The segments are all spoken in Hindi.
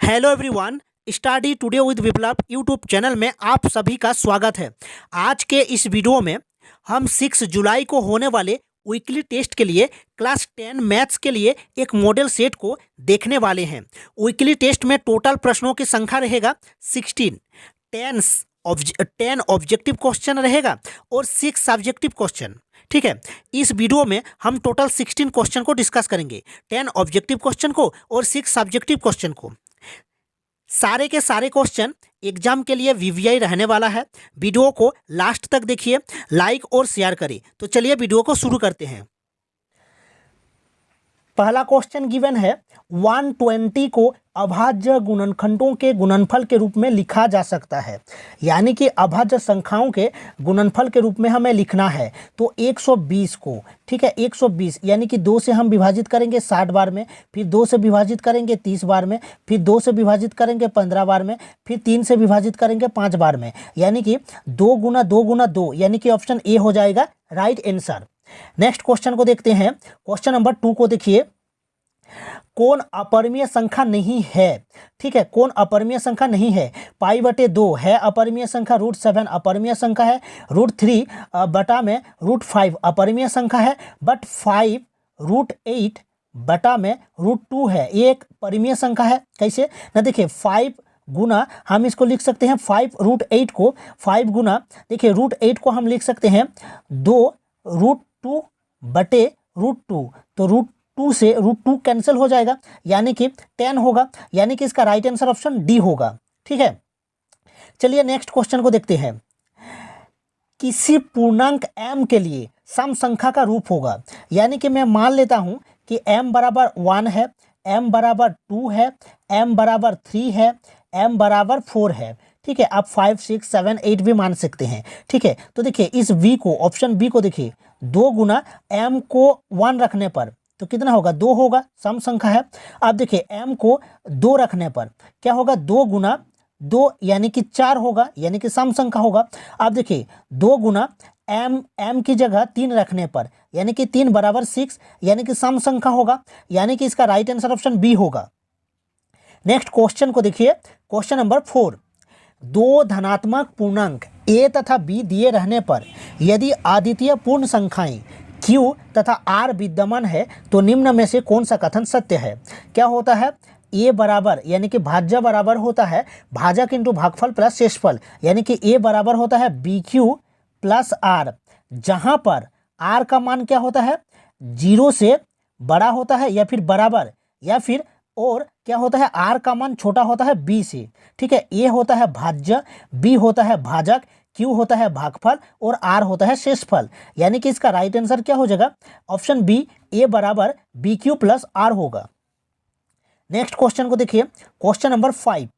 Hello everyone, study today with Viplav YouTube channel में आप सभी का स्वागत है। आज के इस वीडियो में हम 6 जुलाई को होने वाले वीकली टेस्ट के लिए क्लास 10 मैथ्स के लिए एक मॉडल सेट को देखने वाले हैं। वीकली टेस्ट में टोटल प्रश्नों की संख्या रहेगा 16, 10 ऑब्जेक्टिव क्वेश्चन रहेगा और 6 सब्जेक्टिव क्वेश्चन। ठीक है, इस वीडियो में हम टोटल 16 क्वेश्चन को डिस्कस करेंगे, 10 ऑब्जेक्टिव क्वेश्चन को और 6 सब्जेक्टिव क्वेश्चन को। सारे के सारे क्वेश्चन एग्जाम के लिए वीवीआई रहने वाला है। वीडियो को लास्ट तक देखिए, लाइक और शेयर करें। तो चलिए वीडियो को शुरू करते हैं। पहला क्वेश्चन गिवन है 120 को अभाज्य गुणनखंडों के गुणनफल के रूप में लिखा जा सकता है, यानी कि अभाज्य संख्याओं के गुणनफल के रूप में हमें लिखना है। तो 120 को, ठीक है, 120 यानी कि 2 से हम विभाजित करेंगे 60 बार में, फिर 2 से विभाजित करेंगे 30 बार में, फिर 2 से विभाजित करेंगे 15 बार में, फिर 3 से विभाजित करेंगे 5 बार में, यानी कि 2 गुना 2 गुना 2, यानी कि ऑप्शन ए हो जाएगा राइट आंसर। नेक्स्ट क्वेश्चन को देखते हैं। क्वेश्चन नंबर 2 को देखिए, कौन अपरिमेय संख्या नहीं है? ठीक है, कौन अपरिमेय संख्या नहीं है? π/2 है अपरिमेय संख्या, √7 अपरिमेय संख्या है, √3 बटा में √5 अपरिमेय संख्या है, बट 5 √8 बटा में √2 है, ये एक परिमेय संख्या है। कैसे ना, देखिए 5 गुना हम इसको लिख सकते हैं 5 √8 को, 5 गुना देखिए √8 को हम लिख सकते हैं 2 √2 बटे √2, तो √2 से √2 कैंसिल हो जाएगा, यानी कि 10 होगा, यानी कि इसका राइट आंसर ऑप्शन डी होगा। ठीक है, चलिए नेक्स्ट क्वेश्चन को देखते हैं। किसी पूर्णांक m के लिए सम संख्या का रूप होगा, यानी कि मैं मान लेता हूं कि m बराबर 1 है, m बराबर 2 है, m बराबर 3 है, m बराबर 4 है। ठीक है, आप 5, 6, 7, 8 भी मान सकते हैं। ठीक है, तो देखिए इस v को, ऑप्शन बी को देखिए, 2 गुना m को 1 रखने पर तो कितना होगा, 2 होगा, सम संख्या है। अब देखिए m को 2 रखने पर क्या होगा, 2 गुना 2 यानी कि 4 होगा, यानी कि सम संख्या होगा। अब देखिए 2 गुना m की जगह 3 रखने पर, यानी कि 3 बराबर 6, यानी कि सम संख्या होगा, यानी कि इसका राइट आंसर ऑप्शन बी होगा। नेक्स्ट क्वेश्चन को देखिए, क्वेश्चन नंबर 4, 2 धनात्मक पूर्णांक a तथा b दिए रहने पर यदि अद्वितीय पूर्ण संख्याएं q तथा r विद्यमान है तो निम्न में से कौन सा कथन सत्य है? क्या होता है, a बराबर यानी कि भाज्य बराबर होता है भाजक इंटू भागफल प्लस शेषफल, यानी कि a बराबर होता है bq प्लस r, जहां पर r का मान क्या होता है, 0 से बड़ा होता है या फिर बराबर, या फिर और क्या होता है, r का मान छोटा होता है b से। ठीक है, a होता है भाज्य, b होता है भाजक, q होता है भागफल और r होता है शेषफल, यानी कि इसका राइट आंसर क्या हो जाएगा, ऑप्शन बी, a बराबर bq प्लस r होगा। नेक्स्ट क्वेश्चन को देखिए, क्वेश्चन नंबर 5,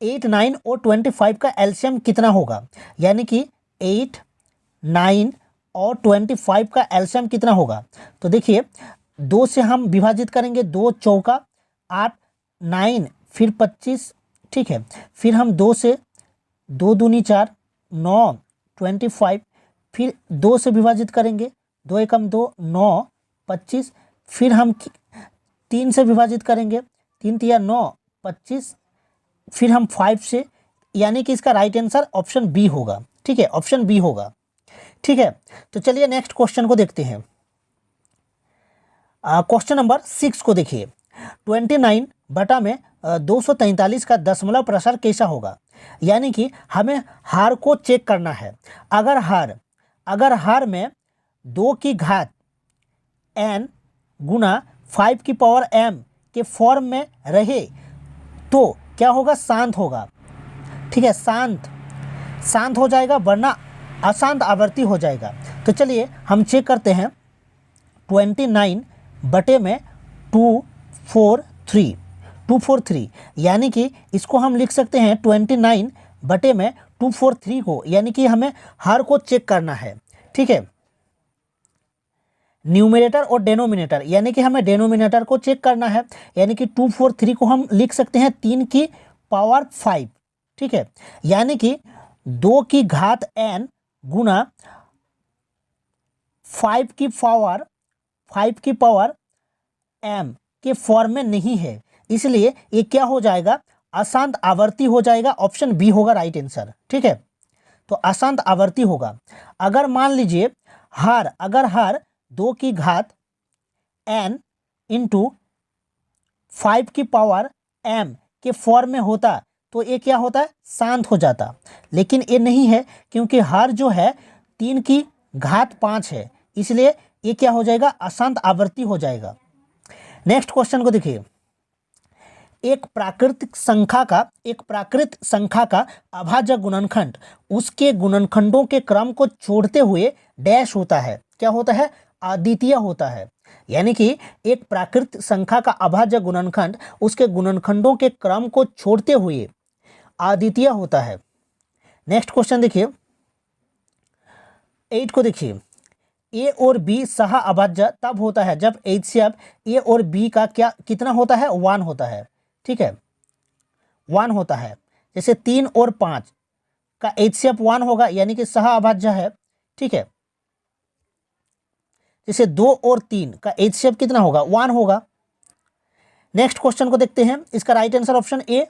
8, 9 और 25 का एलसीएम कितना होगा? यानी कि 8, 9 और 25 का एलसीएम कितना होगा? तो देखिए 2 से हम विभाजित करेंगे, 2 चौका 8, 9 फिर 25, ठीक है, फिर हम 2 से 2 दूनी 4, 9, 25 फिर 2 से विभाजित करेंगे, 2 एकम 2, 9, 25 फिर हम 3 से विभाजित करेंगे, 3 तिया 9, 25 फिर हम 5 से, यानी कि इसका राइट आंसर ऑप्शन बी होगा। ठीक है, ऑप्शन बी होगा। ठीक है, तो चलिए नेक्स्ट क्वेश्चन को देखते हैं। क्वेश्चन नंबर 6 को देखिए, 29 बटा में 243 का दशमलव प्रसार कैसा होगा? यानी कि हमें हार को चेक करना है। अगर हार में 2 की घात n गुना 5 की पावर m के फॉर्म में रहे तो क्या होगा, शांत होगा। ठीक है, शांत हो जाएगा, वरना अशांत आवृत्ति हो जाएगा। तो चलिए हम चेक करते हैं, 29 बटे में 243, यानी कि इसको हम लिख सकते हैं 29 बटे में 243 को, यानी कि हमें हर को चेक करना है। ठीक है, न्यूमरेटर और डेनोमिनेटर, यानी कि हमें डेनोमिनेटर को चेक करना है, यानी कि 243 को हम लिख सकते हैं 3 की पावर 5। ठीक है, यानी कि 2 की घात n गुना 5 की पावर m के फॉर्म में नहीं है, इसलिए ये क्या हो जाएगा, अशांत आवर्ती हो जाएगा, ऑप्शन बी होगा राइट आंसर। ठीक है, तो अशांत आवर्ती होगा। अगर मान लीजिए अगर हर 2 की घात n इंटू 5 की पावर m के फॉर्म में होता तो ये क्या होता है, शांत हो जाता। लेकिन ये नहीं है, क्योंकि हर जो है 3 की घात 5 है, इसलिए ये क्या हो जाएगा, अशांत आवर्ती हो जाएगा। नेक्स्ट क्वेश्चन को देखिए, एक प्राकृत संख्या का अभाज्य गुणनखंड उसके गुणनखंडों के क्रम को छोड़ते हुए डैश होता है। क्या होता है, अद्वितीय होता है। यानी कि एक प्राकृत संख्या का अभाज्य गुणनखंड उसके गुणनखंडों के क्रम को छोड़ते हुए अद्वितीय होता है। नेक्स्ट क्वेश्चन देखिए, 8 को देखिए, ए और बी सह अभाज्य तब होता है जब HCF ए और बी का कितना होता है, 1 होता है। ठीक है, 1 होता है। जैसे 3 और 5 का HCF 1 होगा, यानी कि सह अभाज्य है। ठीक है, जैसे 2 और 3 का HCF कितना होगा, 1 होगा। नेक्स्ट क्वेश्चन को देखते हैं, इसका right answer option A.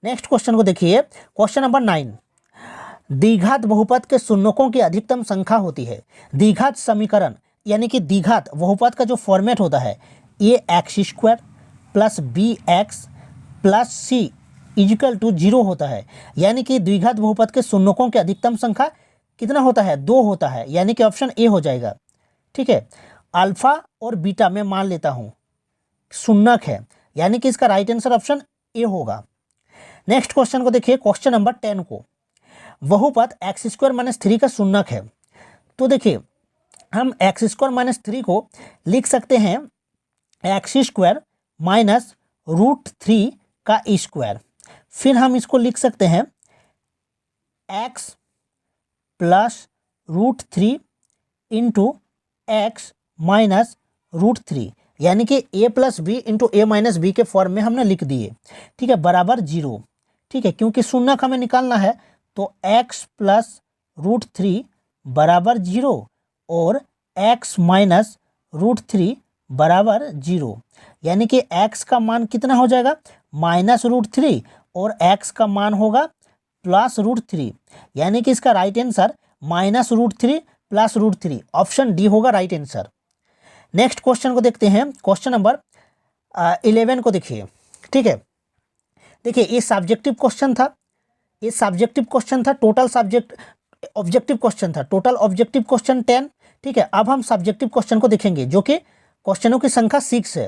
Next question को देखिए, क्वेश्चन नंबर 9, द्विघात बहुपद के शून्यकों की अधिकतम संख्या होती है। द्विघात समीकरण यानी कि द्विघात बहुपद का जो फॉर्मेट होता है, ax² plus bx plus c is equal to 0 होता है। यानी कि द्विघात बहुपद के शून्यकों की अधिकतम संख्या कितना होता है, 2 होता है। यानी कि ऑप्शन ए हो जाएगा। ठीक है, अल्फा और बीटा में मान लेता हूँ शून्यक है, यानी कि इसका राइट आंसर ऑप्शन ए होगा। नेक्स्ट क्वेश्चन को देखिए, क्वेश्चन नंबर 10 को, बहुपद x² - 3 का शून्यक है। तो देखिए, हम x² - 3 को लिख सकते हैं x² माइनस √3 का स्क्वायर। फिर हम इसको लिख सकते हैं x plus √3 into x minus √3, यानी कि a plus b into a minus b के फॉर्म में हमने लिख दिए। ठीक है, बराबर 0। ठीक है, क्योंकि शून्यक हमें निकालना है, तो x प्लस √3 बराबर 0 और x माइनस √3 बराबर 0। यानी कि x का मान कितना हो जाएगा, माइनस √3 और x का मान होगा प्लस √3। यानी कि इसका right answer minus √3 plus √3, option D होगा राइट आंसर। नेक्स्ट क्वेश्चन को देखते हैं, क्वेश्चन नंबर 11 को देखिए। ठीक है, देखिए ये सब्जेक्टिव क्वेश्चन था, टोटल सब्जेक्ट ऑब्जेक्टिव क्वेश्चन था, टोटल ऑब्जेक्टिव क्वेश्चन 10। ठीक है, अब हम सब्जेक्टिव क्वेश्चन को देखेंगे, जो कि क्वेश्चनों की संख्या 6 है।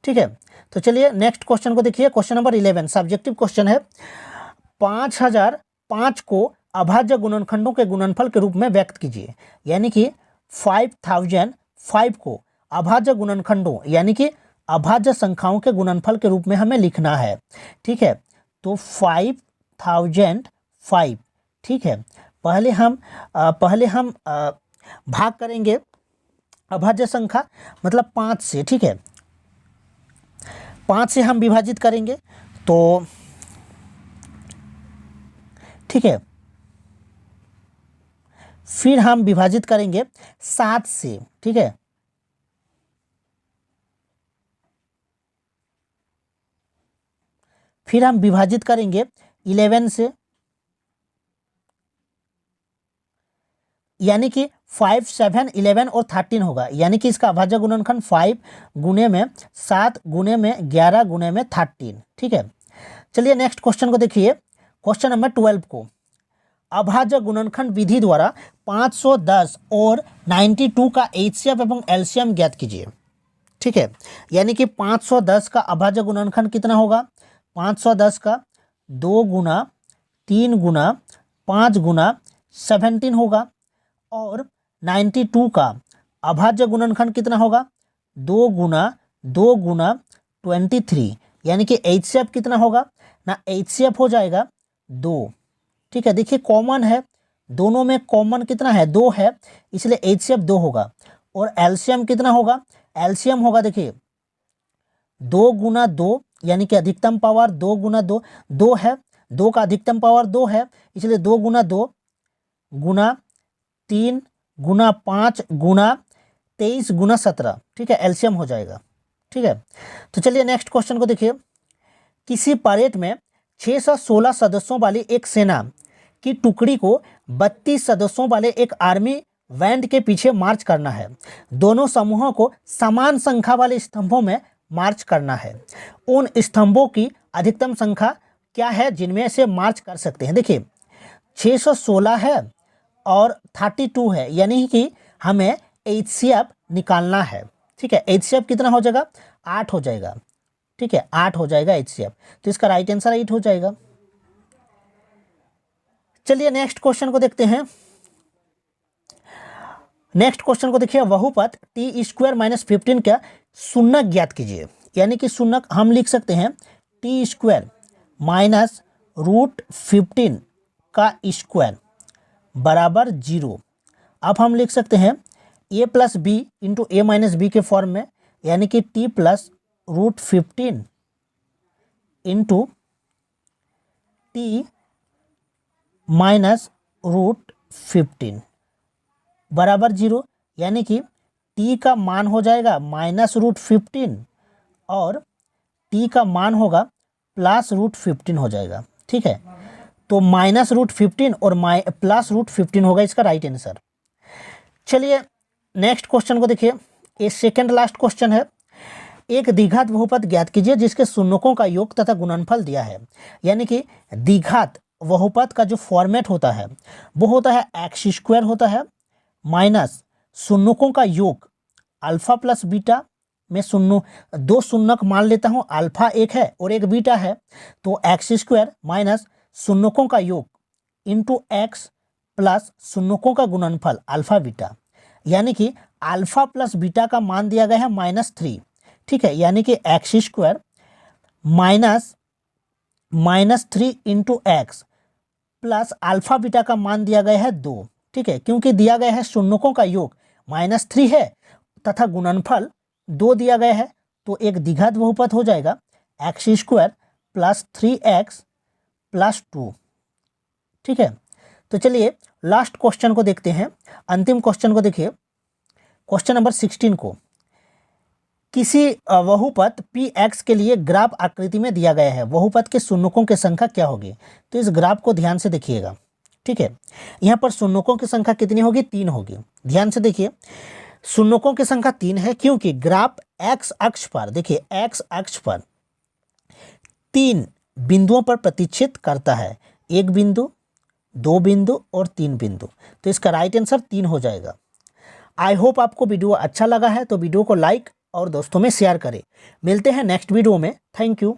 ठीक है, तो चलिए नेक्स्ट क्वेश्चन को देखिए, क्वेश्चन नंबर 11 सब्जेक्टिव क्वेश्चन है। 5005 को अभाज्य गुणनखंडों के गुणनफल के रूप में व्यक्त कीजिए। यानी कि 5005 को अभाज्य गुणनखंडों यानी कि अभाज्य संख्याओं के गुणनफल के रूप में हमें लिखना है। ठीक है, तो 5005। ठीक है, पहले हम भाग करेंगे अभाज्य संख्या मतलब 5 से। ठीक है, 5 से हम विभाजित करेंगे, तो ठीक है, फिर हम विभाजित करेंगे 7 से। ठीक है, फिर हम विभाजित करेंगे 11 से, यानी कि 5, 7, 11 और 13 होगा। यानी कि इसका अभाज्य गुणनखंड 5 गुने में 7 गुने में 11 गुने में 13। ठीक है, चलिए नेक्स्ट क्वेश्चन को देखिए, क्वेश्चन नंबर 12 को, अभाज्य गुणनखंड विधि द्वारा 510 और 92 का HCF एवं LCM ज्ञात कीजिए। ठीक है, यानी कि 510 का अभाज्य गुणनखंड कितना होगा, 510 का 2 गुना 3 गुना 5 गुना 17 होगा, और 92 का अभाज्य गुणनखंड कितना होगा, 2 गुना 23। यानी कि HCF कितना होगा ना, HCF हो जाएगा 2। ठीक है, देखिए कॉमन है, दोनों में कॉमन कितना है, 2 है, इसलिए HCF 2 होगा। और LCM कितना होगा, LCM होगा देखिए 2 गुना 2, यानी कि अधिकतम पावर 2 गुना 2, 2 है, 2 का अधिकतम पावर 2 है, इसलिए 2 गुना 2 गुना 3 गुना 5 गुना 23 गुना 17। ठीक है, LCM हो जाएगा। ठीक है, तो चलिए नेक्स्ट क्वेश्चन को देखिए, किसी परेट में 616 सदस्यों वाली एक सेना की टुकड़ी को 32 सदस्यों वाले एक आर्मी बैंड के पीछे मार्च करना है। दोनों समूहों को समान संख्या वाले स्तंभों में मार्च करना है। उन स्तंभों की अधिकतम संख्या क्या है जिनमें से मार्च कर सकते हैं? देखिए 616 है और 32 है, यानी कि हमें HCF निकालना है। ठीक है, HCF कितना हो जाएगा? 8 हो जाएगा। ठीक है, 8 हो जाएगा HCF, तो इसका राइट आंसर 8 हो जाएगा। चलिए नेक्स्ट क्वेश्चन को देखते हैं। नेक्स्ट क्वेश्चन को देखिए, बहुपद t² - 15 का शून्यक ज्ञात कीजिए। यानी कि शून्यक हम लिख सकते हैं t² - √15 का स्क्वायर बराबर 0। अब हम लिख सकते हैं a + b × a - b के फॉर्म में, यानी कि t + √15 × t -√15 बराबर 0, यानी कि t का मान हो जाएगा -√15 और t का मान होगा +√15 हो जाएगा। ठीक है, तो -√15 और +√15 होगा इसका राइट आंसर। चलिए नेक्स्ट क्वेश्चन को देखिए, ये सेकंड लास्ट क्वेश्चन है। एक द्विघात बहुपद ज्ञात कीजिए जिसके शून्यकों का योग तथा गुणनफल दिया है। यानी कि द्विघात बहुपद का जो फॉर्मेट होता है वो होता है x² होता है माइनस शून्यकों का योग अल्फा + बीटा में दो शून्यक मान लेता हूँ, अल्फा एक है और एक बीटा है, तो x² माइनस शून्यकों का योग इंटू x प्लस शून्यकों का गुणनफल अल्फा बीटा, यानी कि अल्फा + बीटा का मान दिया गया है -3। ठीक है, यानी कि x² minus 3 into x plus alpha beta का मान दिया गया है 2। ठीक है, क्योंकि दिया गया है शून्यकों का योग -3 है तथा गुणनफल 2 दिया गया है, तो एक द्विघात बहुपद हो जाएगा x² + 3x + 2। ठीक है, तो चलिए लास्ट क्वेश्चन को देखते हैं। अंतिम क्वेश्चन को देखिए, क्वेश्चन नंबर 16 को। किसी बहुपद Px के लिए ग्राफ आकृति में दिया गया है, बहुपद के शून्यकों की संख्या क्या होगी? तो इस ग्राफ को ध्यान से देखिएगा। ठीक है, यहाँ पर शून्यकों की संख्या कितनी होगी? 3 होगी। ध्यान से देखिए, शून्यकों की संख्या 3 है क्योंकि ग्राफ x अक्ष पर, देखिए x अक्ष पर 3 बिंदुओं पर प्रतिच्छेद करता है, 1 बिंदु, 2 बिंदु और 3 बिंदु, तो इसका राइट आंसर 3 हो जाएगा। आई होप आपको वीडियो अच्छा लगा है तो वीडियो को लाइक और दोस्तों में शेयर करें। मिलते हैं नेक्स्ट वीडियो में। Thank you.